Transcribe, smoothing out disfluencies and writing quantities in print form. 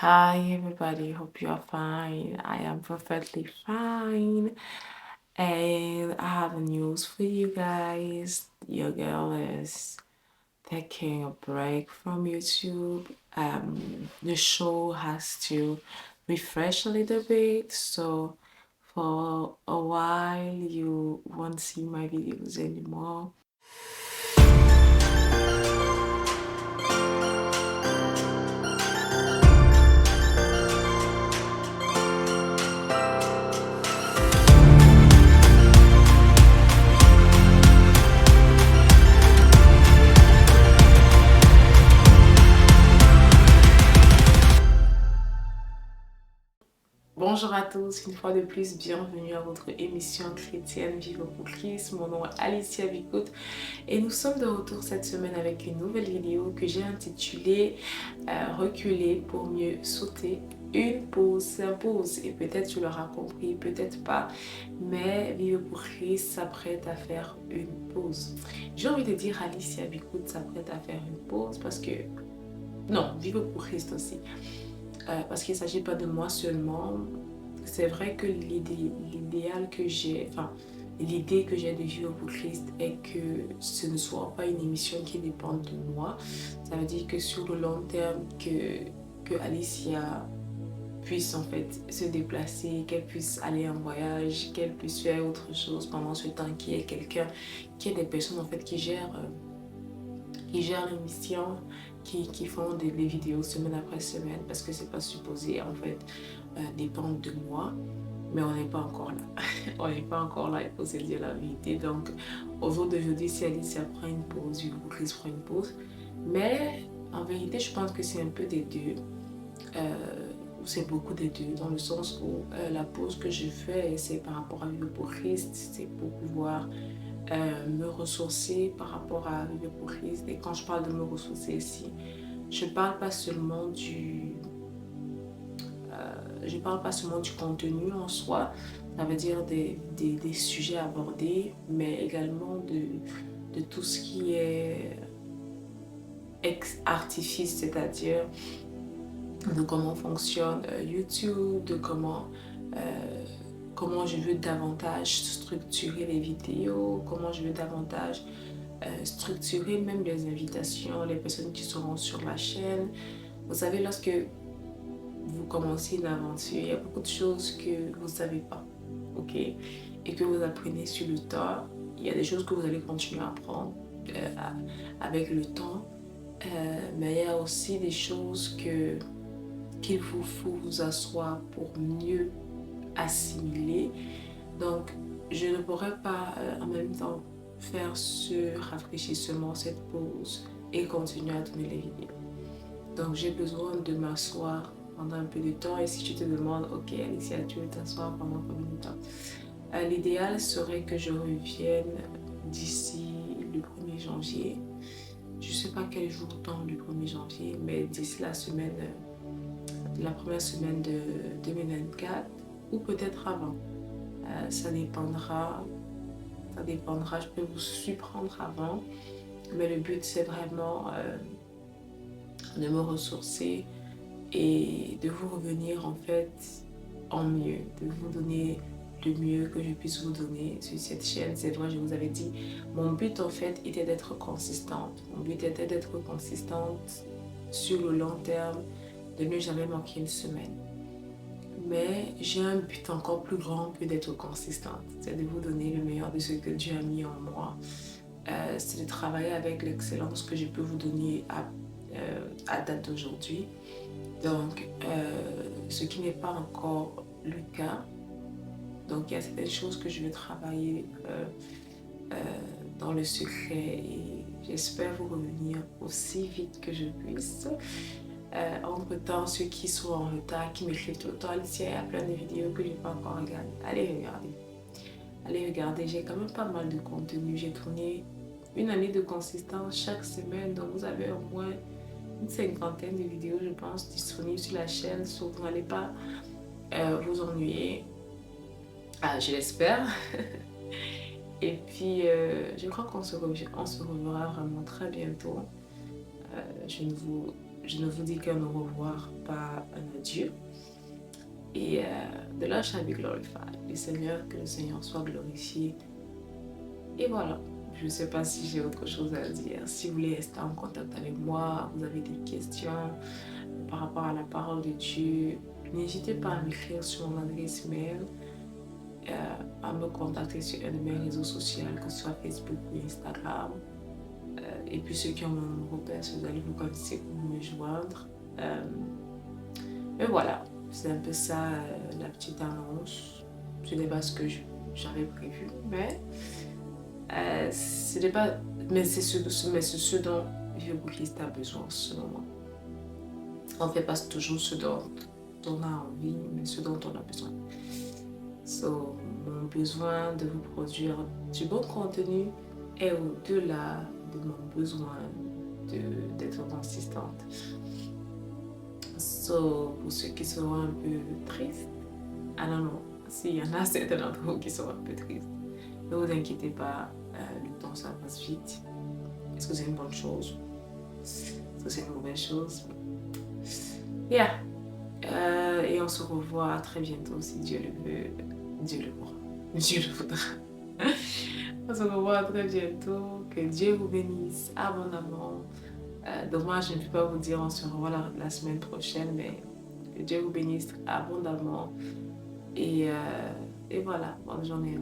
Hi everybody, hope you are fine. I am perfectly fine. And I have news for you guys. Your girl is taking a break from YouTube. The show has to refresh a little bit. So for a while you won't see my videos anymore. Bonjour à tous, une fois de plus, bienvenue à votre émission chrétienne Vivre pour Christ. Mon nom est Alicia Bicout et nous sommes de retour cette semaine avec une nouvelle vidéo que j'ai intitulée Reculer pour mieux sauter. Une pause s'impose et peut-être tu l'auras compris, peut-être pas, mais Vivre pour Christ s'apprête à faire une pause. J'ai envie de dire Alicia Bicout s'apprête à faire une pause parce que, non, Vivre pour Christ aussi. Parce qu'il ne s'agit pas de moi seulement. C'est vrai que l'idéal que j'ai, enfin, l'idée que j'ai de vivre pour Christ est que ce ne soit pas une émission qui dépende de moi. Ça veut dire que sur le long terme, que Alicia puisse en fait se déplacer, qu'elle puisse aller en voyage, qu'elle puisse faire autre chose pendant ce temps, qu'il y ait quelqu'un, qu'il y ait des personnes en fait qui gèrent l'émission, qui font des vidéos semaine après semaine parce que c'est pas supposé en fait dépendre de moi, mais on n'est pas encore là. On n'est pas encore là, il faut se dire la vérité. Donc au jour d'aujourd'hui, si Alicia prend une pause, Chris prend une pause, mais en vérité je pense que c'est un peu des deux. C'est beaucoup des deux dans le sens où la pause que je fais c'est par rapport à Vivre pour Christ, c'est pour pouvoir me ressourcer par rapport à Vivre pour Christ. Et quand je parle de me ressourcer ici, je parle pas seulement je parle pas seulement du contenu en soi, ça veut dire des sujets abordés, mais également de tout ce qui est artifice, c'est-à-dire de comment fonctionne YouTube, de comment je veux davantage structurer les vidéos, comment je veux davantage structurer même les invitations, les personnes qui seront sur la chaîne. Vous savez, lorsque vous commencez une aventure, il y a beaucoup de choses que vous ne savez pas, ok? Et que vous apprenez sur le tas. Il y a des choses que vous allez continuer à apprendre avec le temps, mais il y a aussi des choses qu'il vous faut vous asseoir pour mieux assimiler. Donc, je ne pourrais pas en même temps faire ce rafraîchissement, cette pause et continuer à tourner les vidéos. Donc, j'ai besoin de m'asseoir pendant un peu de temps. Et si tu te demandes, ok Alicia, tu veux t'asseoir pendant combien de temps? L'idéal serait que je revienne d'ici le 1er janvier. Je ne sais pas quel jour tombe le 1er janvier, mais d'ici la première semaine de 2024 ou peut-être avant. Ça dépendra, je peux vous surprendre avant, mais le but c'est vraiment de me ressourcer et de vous revenir en fait en mieux, de vous donner le mieux que je puisse vous donner sur cette chaîne. C'est vrai, je vous avais dit, mon but en fait était d'être consistante. Mon but était d'être consistante sur le long terme, de ne jamais manquer une semaine. Mais j'ai un but encore plus grand que d'être consistante. C'est de vous donner le meilleur de ce que Dieu a mis en moi. C'est de travailler avec l'excellence que je peux vous donner à date d'aujourd'hui. Donc, ce qui n'est pas encore le cas. Donc, il y a certaines choses que je vais travailler dans le secret et j'espère vous revenir aussi vite que je puisse. Entre-temps, ceux qui sont en retard, qui m'écrivent tout le temps, Alicia, il y a plein de vidéos que je n'ai pas encore regardées. Allez regarder. Allez regarder, j'ai quand même pas mal de contenu. J'ai tourné une année de consistance chaque semaine, donc vous avez au moins une cinquantaine de vidéos, je pense, disponibles sur la chaîne. Donc vous n'allez pas vous ennuyer. Je l'espère. Et puis, je crois qu'on se reverra vraiment très bientôt. Je ne vous je ne vous dis qu'un au revoir, pas un adieu. Et the Lord shall be glorified. Le Seigneur, que le Seigneur soit glorifié. Et voilà. Je ne sais pas si j'ai autre chose à dire. Si vous voulez rester en contact avec moi, vous avez des questions par rapport à la parole de Dieu, n'hésitez pas à m'écrire sur mon adresse mail, à me contacter sur un de mes réseaux sociaux, que ce soit Facebook ou Instagram. Et puis ceux qui ont mon numéro personnel, vous connaissez pour me joindre. Mais voilà, c'est un peu ça la petite annonce. Ce n'est pas ce que j'avais prévu, mais ce n'est pas, mais c'est ce dont Vieux Bouddhiste a besoin en ce moment. On ne fait pas toujours ce dont on a envie, mais ce dont on a besoin. So, mon besoin de vous produire du bon contenu est au-delà de mon besoin d'être consistante. So, pour ceux qui seront un peu tristes, non, s'il y en a certains d'entre vous qui seront un peu tristes, ne vous inquiétez pas, le temps ça passe vite. Est-ce que c'est une bonne chose? Est-ce que c'est une mauvaise chose? Yeah. Et on se revoit très bientôt si Dieu le veut. Dieu le voudra. Dieu le voudra. On se revoit très bientôt. Que Dieu vous bénisse abondamment. Dommage, je ne peux pas vous dire on se revoit la semaine prochaine, mais que Dieu vous bénisse abondamment. Et voilà, bonne journée.